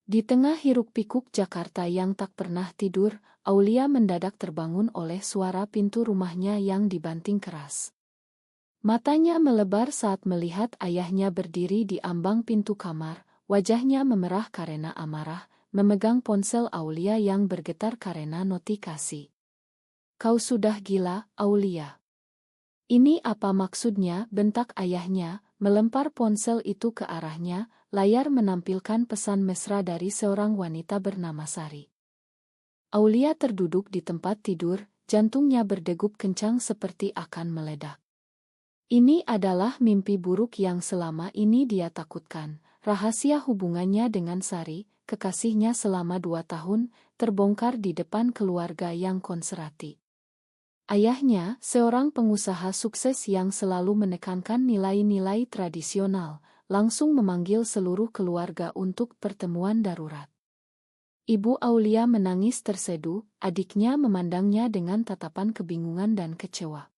Di tengah hiruk-pikuk Jakarta yang tak pernah tidur, Aulia mendadak terbangun oleh suara pintu rumahnya yang dibanting keras. Matanya melebar saat melihat ayahnya berdiri di ambang pintu kamar, wajahnya memerah karena amarah, memegang ponsel Aulia yang bergetar karena notifikasi. "Kau sudah gila, Aulia. Ini apa maksudnya?" bentak ayahnya, melempar ponsel itu ke arahnya. Layar menampilkan pesan mesra dari seorang wanita bernama Sari. Aulia terduduk di tempat tidur, jantungnya berdegup kencang seperti akan meledak. Ini adalah mimpi buruk yang selama ini dia takutkan. Rahasia hubungannya dengan Sari, kekasihnya selama 2 tahun, terbongkar di depan keluarga yang konservatif. Ayahnya, seorang pengusaha sukses yang selalu menekankan nilai-nilai tradisional, langsung memanggil seluruh keluarga untuk pertemuan darurat. Ibu Aulia menangis terseduh, adiknya memandangnya dengan tatapan kebingungan dan kecewa.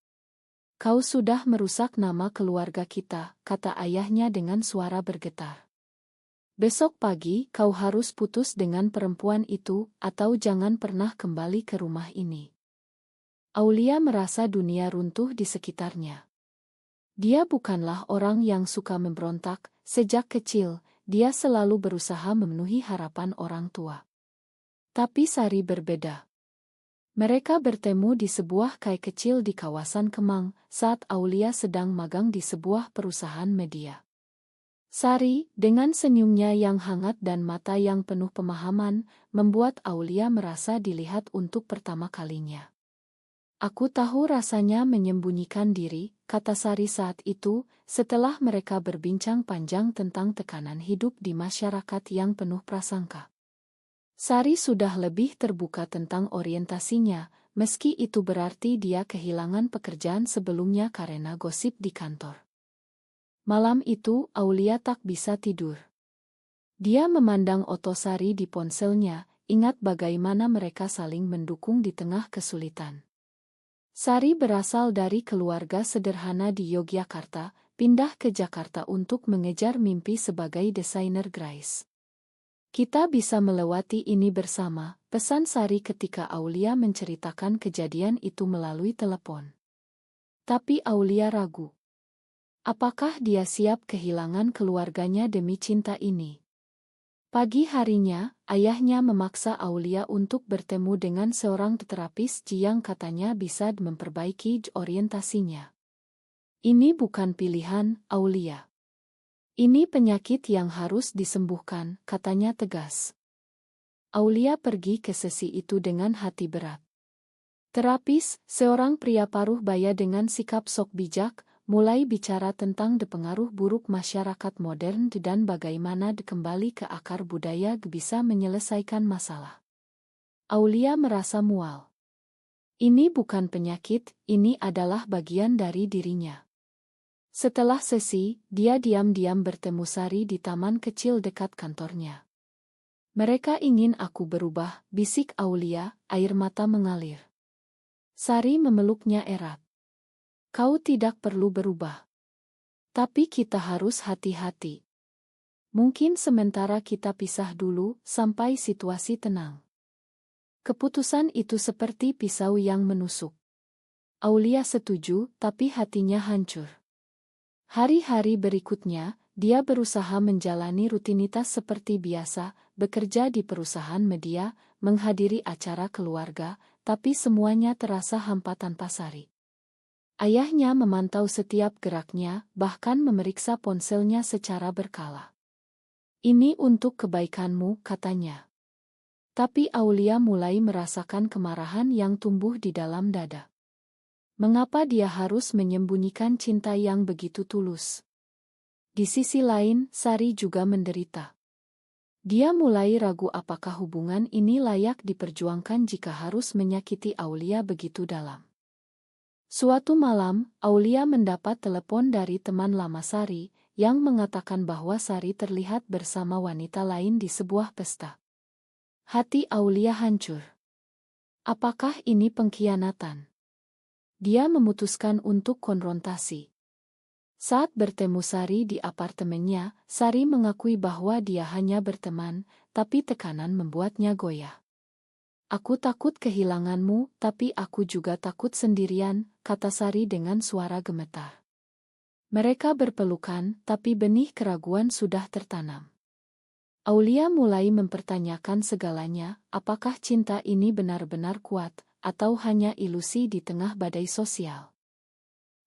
"Kau sudah merusak nama keluarga kita," kata ayahnya dengan suara bergetar. "Besok pagi kau harus putus dengan perempuan itu, atau jangan pernah kembali ke rumah ini." Aulia merasa dunia runtuh di sekitarnya. Dia bukanlah orang yang suka memberontak. Sejak kecil, dia selalu berusaha memenuhi harapan orang tua. Tapi Sari berbeda. Mereka bertemu di sebuah kai kecil di kawasan Kemang, saat Aulia sedang magang di sebuah perusahaan media. Sari, dengan senyumnya yang hangat dan mata yang penuh pemahaman, membuat Aulia merasa dilihat untuk pertama kalinya. "Aku tahu rasanya menyembunyikan diri," kata Sari saat itu, setelah mereka berbincang panjang tentang tekanan hidup di masyarakat yang penuh prasangka. Sari sudah lebih terbuka tentang orientasinya, meski itu berarti dia kehilangan pekerjaan sebelumnya karena gosip di kantor. Malam itu, Aulia tak bisa tidur. Dia memandang foto Sari di ponselnya, ingat bagaimana mereka saling mendukung di tengah kesulitan. Sari berasal dari keluarga sederhana di Yogyakarta, pindah ke Jakarta untuk mengejar mimpi sebagai desainer grafis. "Kita bisa melewati ini bersama," pesan Sari ketika Aulia menceritakan kejadian itu melalui telepon. Tapi Aulia ragu. Apakah dia siap kehilangan keluarganya demi cinta ini? Pagi harinya, ayahnya memaksa Aulia untuk bertemu dengan seorang terapis yang katanya bisa memperbaiki orientasinya. "Ini bukan pilihan, Aulia. Ini penyakit yang harus disembuhkan," katanya tegas. Aulia pergi ke sesi itu dengan hati berat. Terapis, seorang pria paruh baya dengan sikap sok bijak, mulai bicara tentang pengaruh buruk masyarakat modern dan bagaimana kembali ke akar budaya bisa menyelesaikan masalah. Aulia merasa mual. Ini bukan penyakit, ini adalah bagian dari dirinya. Setelah sesi, dia diam-diam bertemu Sari di taman kecil dekat kantornya. "Mereka ingin aku berubah," bisik Aulia, air mata mengalir. Sari memeluknya erat. "Kau tidak perlu berubah. Tapi kita harus hati-hati. Mungkin sementara kita pisah dulu, sampai situasi tenang." Keputusan itu seperti pisau yang menusuk. Aulia setuju, tapi hatinya hancur. Hari-hari berikutnya, dia berusaha menjalani rutinitas seperti biasa, bekerja di perusahaan media, menghadiri acara keluarga, tapi semuanya terasa hampa tanpa Sari. Ayahnya memantau setiap geraknya, bahkan memeriksa ponselnya secara berkala. "Ini untuk kebaikanmu," katanya. Tapi Aulia mulai merasakan kemarahan yang tumbuh di dalam dada. Mengapa dia harus menyembunyikan cinta yang begitu tulus? Di sisi lain, Sari juga menderita. Dia mulai ragu apakah hubungan ini layak diperjuangkan jika harus menyakiti Aulia begitu dalam. Suatu malam, Aulia mendapat telepon dari teman lama Sari, yang mengatakan bahwa Sari terlihat bersama wanita lain di sebuah pesta. Hati Aulia hancur. Apakah ini pengkhianatan? Dia memutuskan untuk konfrontasi. Saat bertemu Sari di apartemennya, Sari mengakui bahwa dia hanya berteman, tapi tekanan membuatnya goyah. Aku takut kehilanganmu, tapi aku juga takut sendirian, kata Sari dengan suara gemetar. Mereka berpelukan, tapi benih keraguan sudah tertanam. Aulia mulai mempertanyakan segalanya, apakah cinta ini benar-benar kuat, atau hanya ilusi di tengah badai sosial.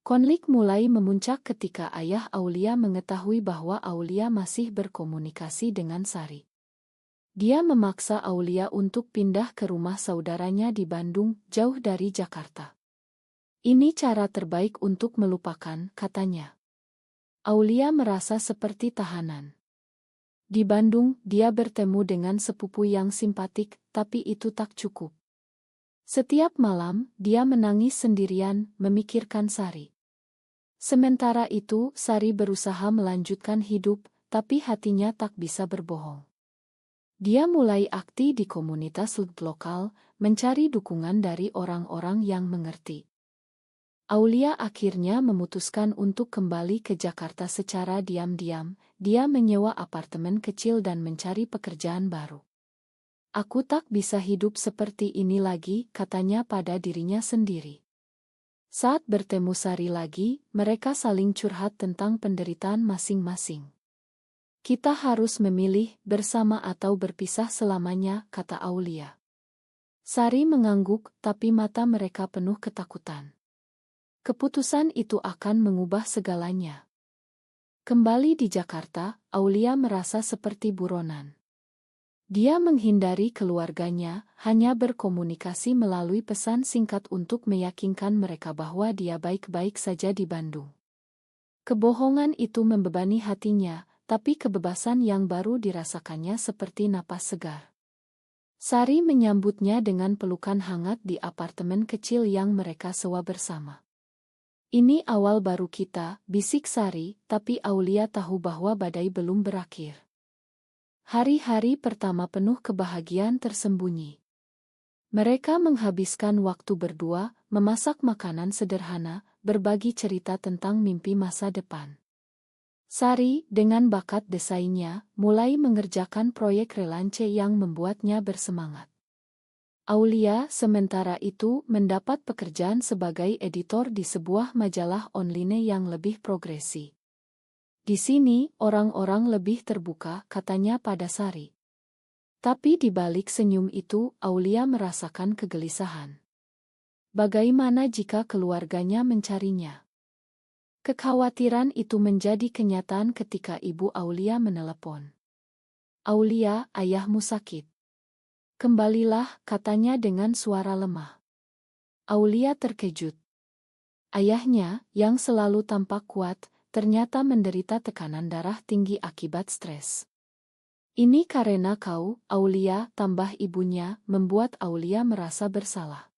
Konflik mulai memuncak ketika ayah Aulia mengetahui bahwa Aulia masih berkomunikasi dengan Sari. Dia memaksa Aulia untuk pindah ke rumah saudaranya di Bandung, jauh dari Jakarta. Ini cara terbaik untuk melupakan, katanya. Aulia merasa seperti tahanan. Di Bandung, dia bertemu dengan sepupu yang simpatik, tapi itu tak cukup. Setiap malam, dia menangis sendirian, memikirkan Sari. Sementara itu, Sari berusaha melanjutkan hidup, tapi hatinya tak bisa berbohong. Dia mulai aktif di komunitas lokal, mencari dukungan dari orang-orang yang mengerti. Aulia akhirnya memutuskan untuk kembali ke Jakarta secara diam-diam. Dia menyewa apartemen kecil dan mencari pekerjaan baru. Aku tak bisa hidup seperti ini lagi, katanya pada dirinya sendiri. Saat bertemu Sari lagi, mereka saling curhat tentang penderitaan masing-masing. Kita harus memilih bersama atau berpisah selamanya, kata Aulia. Sari mengangguk, tapi mata mereka penuh ketakutan. Keputusan itu akan mengubah segalanya. Kembali di Jakarta, Aulia merasa seperti buronan. Dia menghindari keluarganya, hanya berkomunikasi melalui pesan singkat untuk meyakinkan mereka bahwa dia baik-baik saja di Bandung. Kebohongan itu membebani hatinya, tapi kebebasan yang baru dirasakannya seperti napas segar. Sari menyambutnya dengan pelukan hangat di apartemen kecil yang mereka sewa bersama. Ini awal baru kita, bisik Sari, tapi Aulia tahu bahwa badai belum berakhir. Hari-hari pertama penuh kebahagiaan tersembunyi. Mereka menghabiskan waktu berdua, memasak makanan sederhana, berbagi cerita tentang mimpi masa depan. Sari, dengan bakat desainnya, mulai mengerjakan proyek relance yang membuatnya bersemangat. Aulia, sementara itu, mendapat pekerjaan sebagai editor di sebuah majalah online yang lebih progresi. Di sini, orang-orang lebih terbuka, katanya pada Sari. Tapi di balik senyum itu, Aulia merasakan kegelisahan. Bagaimana jika keluarganya mencarinya? Kekhawatiran itu menjadi kenyataan ketika ibu Aulia menelepon. Aulia, ayahmu sakit. Kembalilah, katanya dengan suara lemah. Aulia terkejut. Ayahnya, yang selalu tampak kuat, ternyata menderita tekanan darah tinggi akibat stres. Ini karena kau, Aulia, tambah ibunya, membuat Aulia merasa bersalah.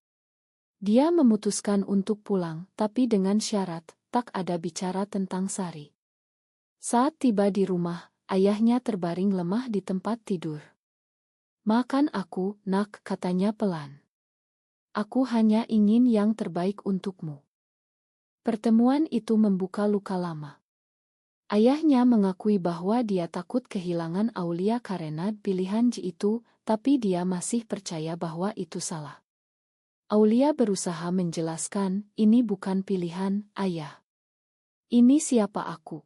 Dia memutuskan untuk pulang, tapi dengan syarat, tak ada bicara tentang Sari. Saat tiba di rumah, ayahnya terbaring lemah di tempat tidur. Makan aku, nak, katanya pelan. Aku hanya ingin yang terbaik untukmu. Pertemuan itu membuka luka lama. Ayahnya mengakui bahwa dia takut kehilangan Aulia karena pilihan itu, tapi dia masih percaya bahwa itu salah. Aulia berusaha menjelaskan, ini bukan pilihan, ayah. Ini siapa aku.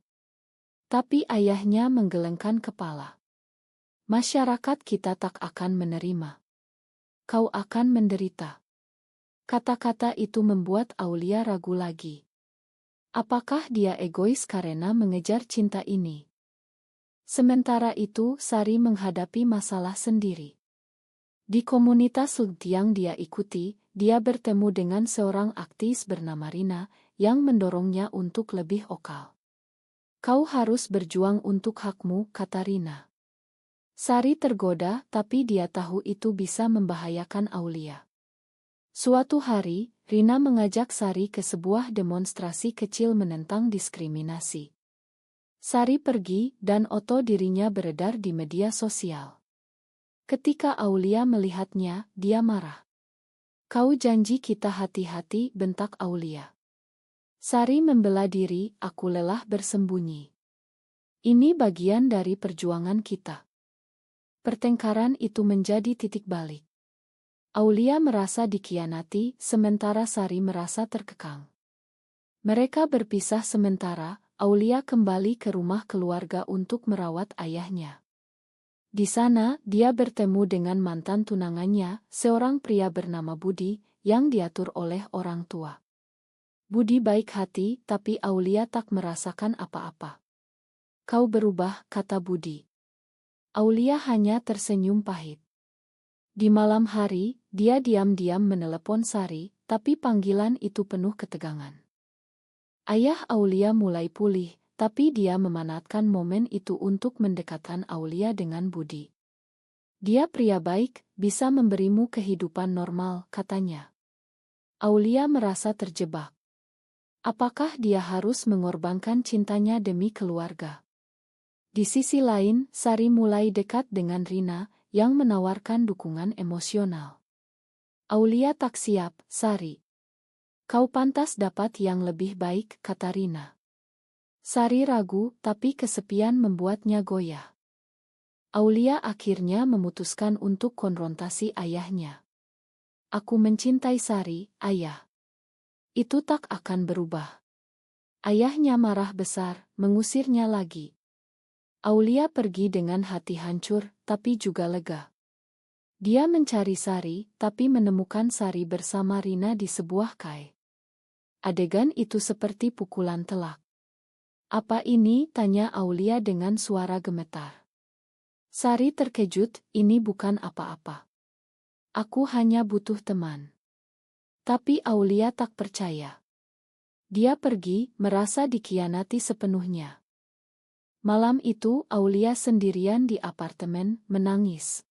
Tapi ayahnya menggelengkan kepala. Masyarakat kita tak akan menerima. Kau akan menderita. Kata-kata itu membuat Aulia ragu lagi. Apakah dia egois karena mengejar cinta ini? Sementara itu, Sari menghadapi masalah sendiri. Di komunitas yang dia ikuti, dia bertemu dengan seorang aktivis bernama Rina, yang mendorongnya untuk lebih vokal. Kau harus berjuang untuk hakmu, kata Rina. Sari tergoda, tapi dia tahu itu bisa membahayakan Aulia. Suatu hari, Rina mengajak Sari ke sebuah demonstrasi kecil menentang diskriminasi. Sari pergi, dan foto dirinya beredar di media sosial. Ketika Aulia melihatnya, dia marah. Kau janji kita hati-hati, bentak Aulia. Sari membela diri, aku lelah bersembunyi. Ini bagian dari perjuangan kita. Pertengkaran itu menjadi titik balik. Aulia merasa dikhianati, sementara Sari merasa terkekang. Mereka berpisah sementara, Aulia kembali ke rumah keluarga untuk merawat ayahnya. Di sana, dia bertemu dengan mantan tunangannya, seorang pria bernama Budi, yang diatur oleh orang tua. Budi baik hati, tapi Aulia tak merasakan apa-apa. "Kau berubah," kata Budi. Aulia hanya tersenyum pahit. Di malam hari, dia diam-diam menelepon Sari, tapi panggilan itu penuh ketegangan. Ayah Aulia mulai pulih, tapi dia memanfaatkan momen itu untuk mendekatkan Aulia dengan Budi. "Dia pria baik, bisa memberimu kehidupan normal," katanya. Aulia merasa terjebak. Apakah dia harus mengorbankan cintanya demi keluarga? Di sisi lain, Sari mulai dekat dengan Rina, yang menawarkan dukungan emosional. "Aulia tak siap, Sari. Kau pantas dapat yang lebih baik," kata Rina. Sari ragu, tapi kesepian membuatnya goyah. Aulia akhirnya memutuskan untuk konfrontasi ayahnya. "Aku mencintai Sari, Ayah. Itu tak akan berubah." Ayahnya marah besar, mengusirnya lagi. Aulia pergi dengan hati hancur, tapi juga lega. Dia mencari Sari, tapi menemukan Sari bersama Rina di sebuah kai. Adegan itu seperti pukulan telak. "Apa ini?" tanya Aulia dengan suara gemetar. Sari terkejut, "Ini bukan apa-apa. Aku hanya butuh teman." Tapi Aulia tak percaya. Dia pergi, merasa dikhianati sepenuhnya. Malam itu, Aulia sendirian di apartemen, menangis.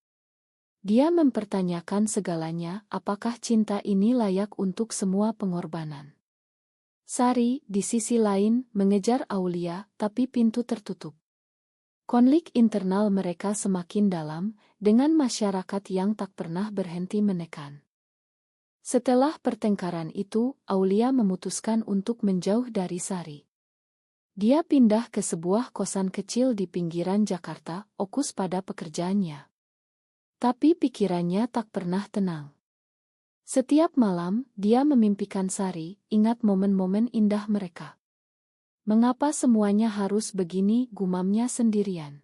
Dia mempertanyakan segalanya, apakah cinta ini layak untuk semua pengorbanan. Sari, di sisi lain, mengejar Aulia, tapi pintu tertutup. Konflik internal mereka semakin dalam, dengan masyarakat yang tak pernah berhenti menekan. Setelah pertengkaran itu, Aulia memutuskan untuk menjauh dari Sari. Dia pindah ke sebuah kosan kecil di pinggiran Jakarta, fokus pada pekerjaannya. Tapi pikirannya tak pernah tenang. Setiap malam, dia memimpikan Sari, ingat momen-momen indah mereka. "Mengapa semuanya harus begini?" gumamnya sendirian.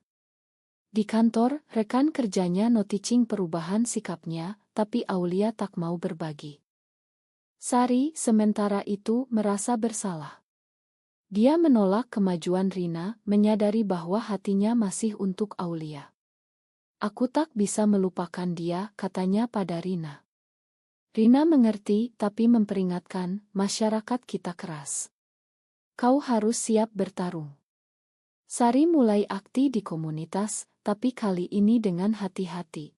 Di kantor, rekan kerjanya noticing perubahan sikapnya, tapi Aulia tak mau berbagi. Sari, sementara itu, merasa bersalah. Dia menolak kemajuan Rina, menyadari bahwa hatinya masih untuk Aulia. "Aku tak bisa melupakan dia," katanya pada Rina. Rina mengerti, tapi memperingatkan, "Masyarakat kita keras. Kau harus siap bertarung." Sari mulai aktif di komunitas, tapi kali ini dengan hati-hati.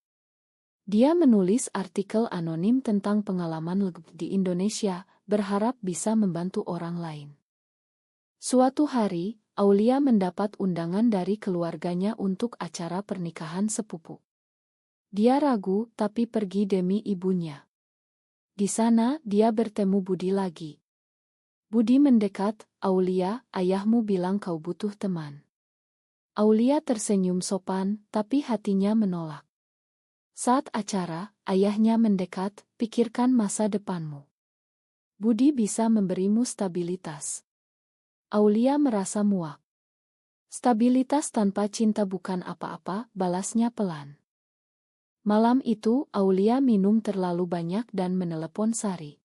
Dia menulis artikel anonim tentang pengalaman legap di Indonesia, berharap bisa membantu orang lain. Suatu hari, Aulia mendapat undangan dari keluarganya untuk acara pernikahan sepupu. Dia ragu, tapi pergi demi ibunya. Di sana, dia bertemu Budi lagi. Budi mendekat, "Aulia, ayahmu bilang kau butuh teman." Aulia tersenyum sopan, tapi hatinya menolak. Saat acara, ayahnya mendekat, "Pikirkan masa depanmu. Budi bisa memberimu stabilitas." Aulia merasa muak. "Stabilitas tanpa cinta bukan apa-apa," balasnya pelan. Malam itu, Aulia minum terlalu banyak dan menelepon Sari.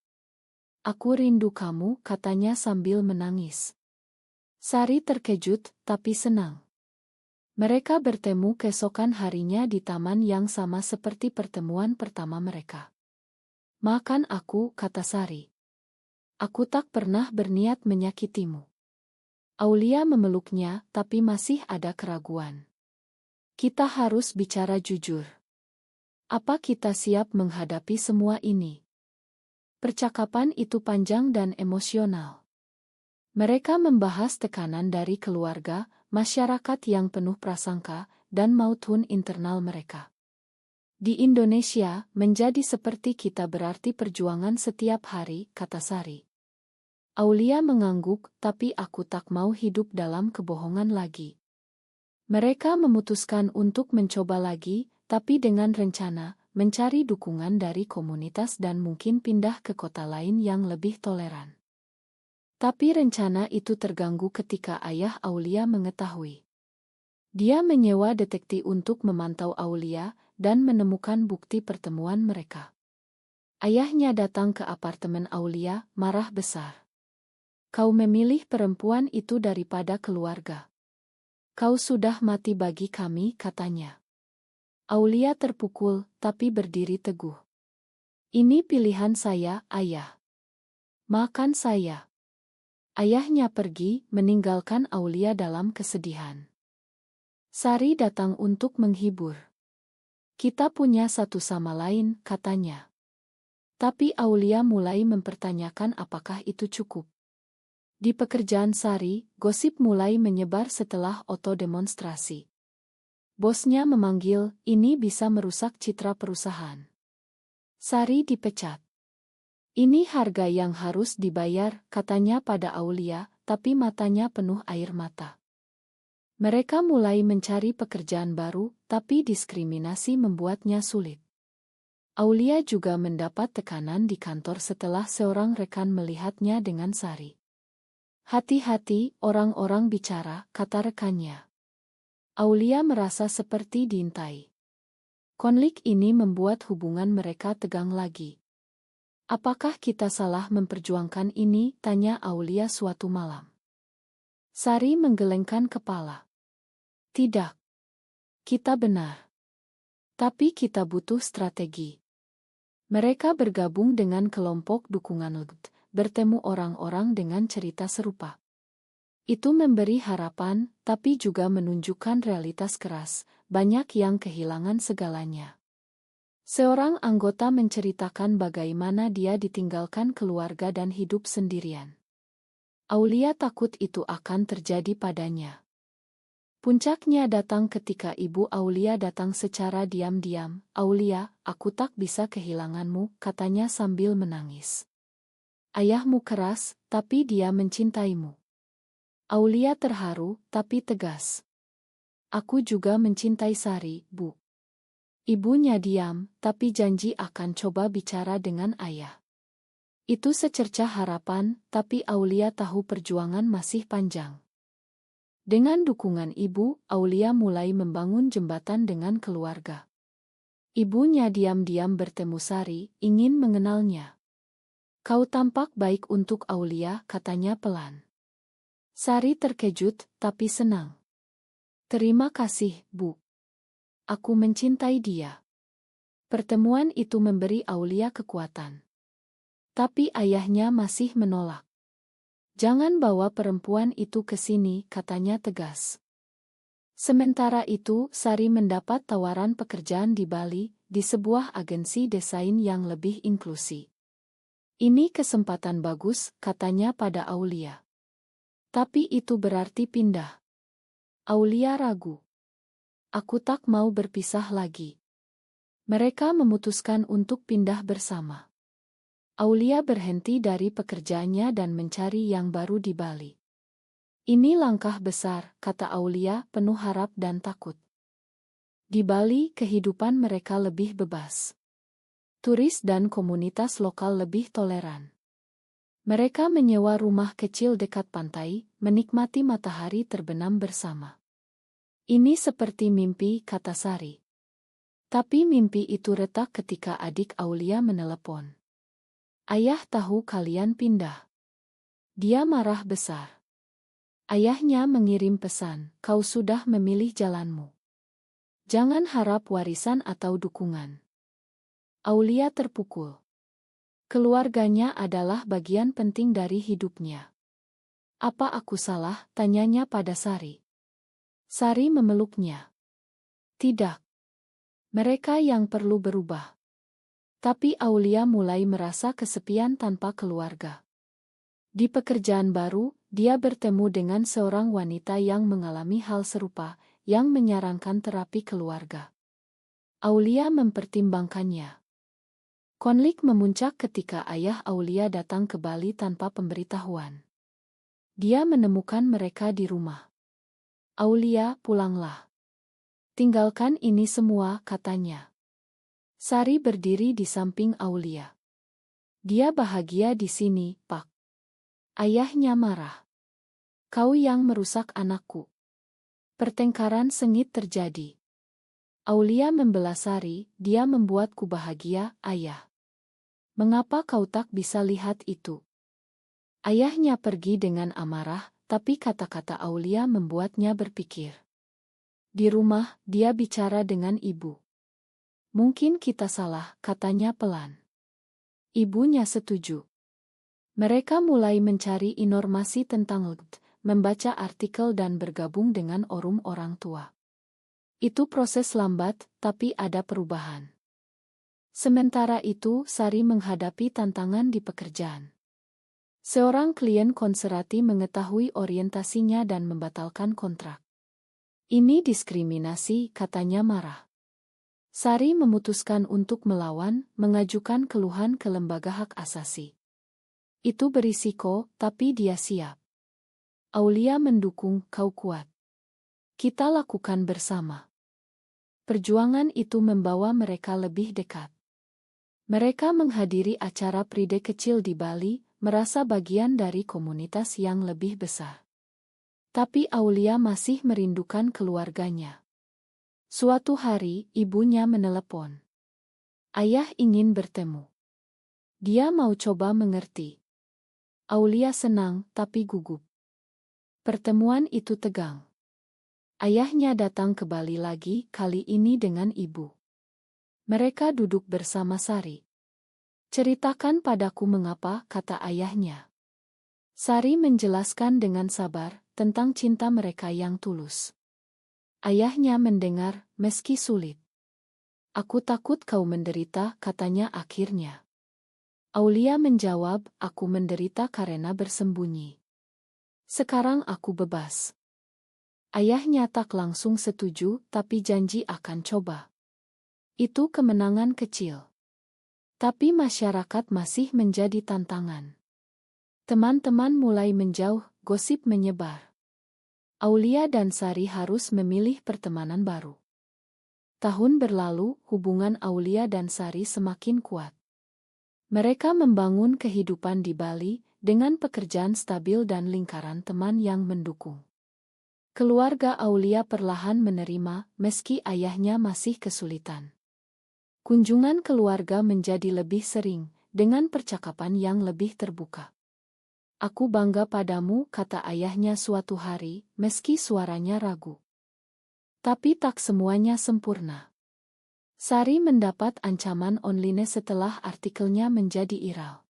"Aku rindu kamu," katanya sambil menangis. Sari terkejut, tapi senang. Mereka bertemu keesokan harinya di taman yang sama seperti pertemuan pertama mereka. "Makan aku," kata Sari. "Aku tak pernah berniat menyakitimu." Aulia memeluknya, tapi masih ada keraguan. "Kita harus bicara jujur. Apa kita siap menghadapi semua ini?" Percakapan itu panjang dan emosional. Mereka membahas tekanan dari keluarga, masyarakat yang penuh prasangka, dan mautun internal mereka. "Di Indonesia, menjadi seperti kita berarti perjuangan setiap hari," kata Sari. Aulia mengangguk, "Tapi aku tak mau hidup dalam kebohongan lagi." Mereka memutuskan untuk mencoba lagi, tapi dengan rencana mencari dukungan dari komunitas dan mungkin pindah ke kota lain yang lebih toleran. Tapi rencana itu terganggu ketika ayah Aulia mengetahui. Dia menyewa detektif untuk memantau Aulia dan menemukan bukti pertemuan mereka. Ayahnya datang ke apartemen Aulia, marah besar. "Kau memilih perempuan itu daripada keluarga. Kau sudah mati bagi kami," katanya. Aulia terpukul, tapi berdiri teguh. "Ini pilihan saya, Ayah. Maafkan saya." Ayahnya pergi, meninggalkan Aulia dalam kesedihan. Sari datang untuk menghibur. "Kita punya satu sama lain," katanya. Tapi Aulia mulai mempertanyakan apakah itu cukup. Di pekerjaan Sari, gosip mulai menyebar setelah Otto demonstrasi. Bosnya memanggil, ini bisa merusak citra perusahaan. Sari dipecat. "Ini harga yang harus dibayar," katanya pada Aulia, tapi matanya penuh air mata. Mereka mulai mencari pekerjaan baru, tapi diskriminasi membuatnya sulit. Aulia juga mendapat tekanan di kantor setelah seorang rekan melihatnya dengan Sari. "Hati-hati, orang-orang bicara," kata rekannya. Aulia merasa seperti diintai. Konflik ini membuat hubungan mereka tegang lagi. "Apakah kita salah memperjuangkan ini?" tanya Aulia suatu malam. Sari menggelengkan kepala. "Tidak. Kita benar. Tapi kita butuh strategi." Mereka bergabung dengan kelompok dukungan LGBTI, bertemu orang-orang dengan cerita serupa. Itu memberi harapan, tapi juga menunjukkan realitas keras, banyak yang kehilangan segalanya. Seorang anggota menceritakan bagaimana dia ditinggalkan keluarga dan hidup sendirian. Aulia takut itu akan terjadi padanya. Puncaknya datang ketika ibu Aulia datang secara diam-diam. "Aulia, aku tak bisa kehilanganmu," katanya sambil menangis. "Ayahmu keras, tapi dia mencintaimu." Aulia terharu, tapi tegas. "Aku juga mencintai Sari, Bu." Ibunya diam, tapi janji akan coba bicara dengan ayah. Itu secercah harapan, tapi Aulia tahu perjuangan masih panjang. Dengan dukungan ibu, Aulia mulai membangun jembatan dengan keluarga. Ibunya diam-diam bertemu Sari, ingin mengenalnya. "Kau tampak baik untuk Aulia," katanya pelan. Sari terkejut, tapi senang. "Terima kasih, Bu. Aku mencintai dia." Pertemuan itu memberi Aulia kekuatan. Tapi ayahnya masih menolak. "Jangan bawa perempuan itu ke sini," katanya tegas. Sementara itu, Sari mendapat tawaran pekerjaan di Bali, di sebuah agensi desain yang lebih inklusi. "Ini kesempatan bagus," katanya pada Aulia. "Tapi itu berarti pindah." Aulia ragu. "Aku tak mau berpisah lagi." Mereka memutuskan untuk pindah bersama. Aulia berhenti dari pekerjaannya dan mencari yang baru di Bali. "Ini langkah besar," kata Aulia, penuh harap dan takut. Di Bali, kehidupan mereka lebih bebas. Turis dan komunitas lokal lebih toleran. Mereka menyewa rumah kecil dekat pantai, menikmati matahari terbenam bersama. "Ini seperti mimpi," kata Sari. Tapi mimpi itu retak ketika adik Aulia menelepon. "Ayah tahu kalian pindah." Dia marah besar. Ayahnya mengirim pesan, "Kau sudah memilih jalanmu. Jangan harap warisan atau dukungan." Aulia terpukul. Keluarganya adalah bagian penting dari hidupnya. "Apa aku salah?" tanyanya pada Sari. Sari memeluknya. "Tidak. Mereka yang perlu berubah." Tapi Aulia mulai merasa kesepian tanpa keluarga. Di pekerjaan baru, dia bertemu dengan seorang wanita yang mengalami hal serupa, yang menyarankan terapi keluarga. Aulia mempertimbangkannya. Konflik memuncak ketika ayah Aulia datang ke Bali tanpa pemberitahuan. Dia menemukan mereka di rumah. "Aulia, pulanglah. Tinggalkan ini semua, katanya. Sari berdiri di samping Aulia. Dia bahagia di sini, Pak. Ayahnya marah. Kau yang merusak anakku. Pertengkaran sengit terjadi. Aulia membela Sari, dia membuatku bahagia, ayah. Mengapa kau tak bisa lihat itu? Ayahnya pergi dengan amarah, tapi kata-kata Aulia membuatnya berpikir. Di rumah, dia bicara dengan ibu. Mungkin kita salah, katanya pelan. Ibunya setuju. Mereka mulai mencari informasi tentang LGT, membaca artikel dan bergabung dengan forum orang tua. Itu proses lambat, tapi ada perubahan. Sementara itu, Sari menghadapi tantangan di pekerjaan. Seorang klien konserati mengetahui orientasinya dan membatalkan kontrak. Ini diskriminasi, katanya marah. Sari memutuskan untuk melawan, mengajukan keluhan ke lembaga hak asasi. Itu berisiko, tapi dia siap. Aulia mendukung, kau kuat. Kita lakukan bersama. Perjuangan itu membawa mereka lebih dekat. Mereka menghadiri acara Pride kecil di Bali, merasa bagian dari komunitas yang lebih besar. Tapi Aulia masih merindukan keluarganya. Suatu hari, ibunya menelepon. Ayah ingin bertemu. Dia mau coba mengerti. Aulia senang, tapi gugup. Pertemuan itu tegang. Ayahnya datang ke Bali lagi, kali ini dengan ibu. Mereka duduk bersama Sari. Ceritakan padaku mengapa, kata ayahnya. Sari menjelaskan dengan sabar tentang cinta mereka yang tulus. Ayahnya mendengar, meski sulit. Aku takut kau menderita, katanya akhirnya. Aulia menjawab, aku menderita karena bersembunyi. Sekarang aku bebas. Ayahnya tak langsung setuju, tapi janji akan coba. Itu kemenangan kecil. Tapi masyarakat masih menjadi tantangan. Teman-teman mulai menjauh, gosip menyebar. Aulia dan Sari harus memilih pertemanan baru. Tahun berlalu, hubungan Aulia dan Sari semakin kuat. Mereka membangun kehidupan di Bali dengan pekerjaan stabil dan lingkaran teman yang mendukung. Keluarga Aulia perlahan menerima, meski ayahnya masih kesulitan. Kunjungan keluarga menjadi lebih sering, dengan percakapan yang lebih terbuka. Aku bangga padamu, kata ayahnya suatu hari, meski suaranya ragu. Tapi tak semuanya sempurna. Sari mendapat ancaman online setelah artikelnya menjadi viral.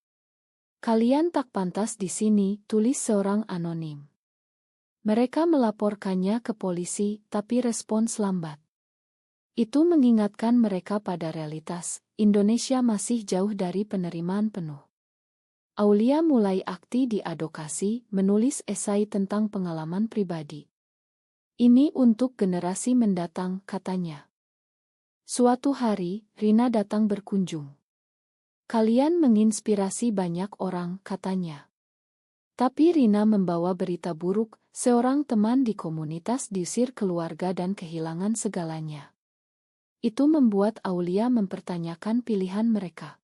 Kalian tak pantas di sini, tulis seorang anonim. Mereka melaporkannya ke polisi, tapi respons lambat. Itu mengingatkan mereka pada realitas, Indonesia masih jauh dari penerimaan penuh. Aulia mulai aktif di advokasi, menulis esai tentang pengalaman pribadi. Ini untuk generasi mendatang, katanya. Suatu hari, Rina datang berkunjung. Kalian menginspirasi banyak orang, katanya. Tapi Rina membawa berita buruk, seorang teman di komunitas diusir keluarga dan kehilangan segalanya. Itu membuat Aulia mempertanyakan pilihan mereka.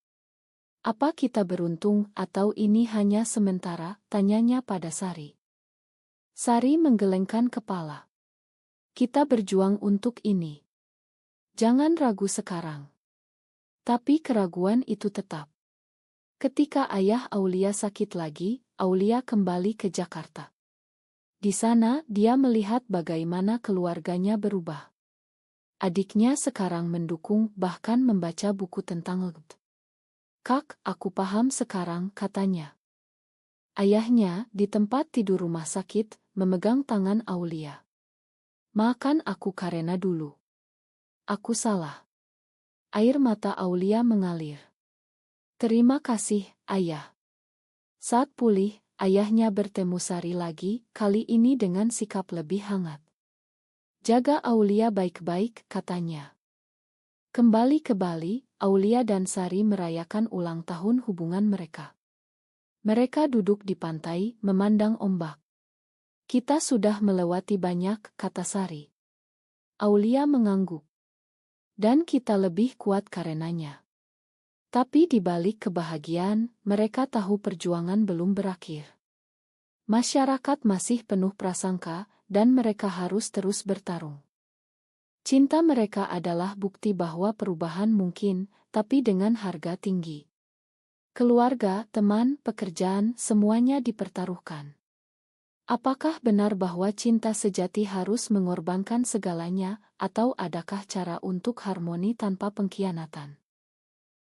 Apa kita beruntung atau ini hanya sementara, tanyanya pada Sari. Sari menggelengkan kepala. Kita berjuang untuk ini. Jangan ragu sekarang. Tapi keraguan itu tetap. Ketika ayah Aulia sakit lagi, Aulia kembali ke Jakarta. Di sana, dia melihat bagaimana keluarganya berubah. Adiknya sekarang mendukung, bahkan membaca buku tentang LGBTI. Kak, aku paham sekarang, katanya. Ayahnya, di tempat tidur rumah sakit, memegang tangan Aulia. Maafkan aku karena dulu. Aku salah. Air mata Aulia mengalir. Terima kasih, ayah. Saat pulih, ayahnya bertemu Sari lagi, kali ini dengan sikap lebih hangat. Jaga Aulia baik-baik, katanya. Kembali ke Bali, Aulia dan Sari merayakan ulang tahun hubungan mereka. Mereka duduk di pantai, memandang ombak. Kita sudah melewati banyak, kata Sari. Aulia mengangguk. Dan kita lebih kuat karenanya. Tapi di balik kebahagiaan, mereka tahu perjuangan belum berakhir. Masyarakat masih penuh prasangka, dan mereka harus terus bertarung. Cinta mereka adalah bukti bahwa perubahan mungkin, tapi dengan harga tinggi. Keluarga, teman, pekerjaan, semuanya dipertaruhkan. Apakah benar bahwa cinta sejati harus mengorbankan segalanya, atau adakah cara untuk harmoni tanpa pengkhianatan?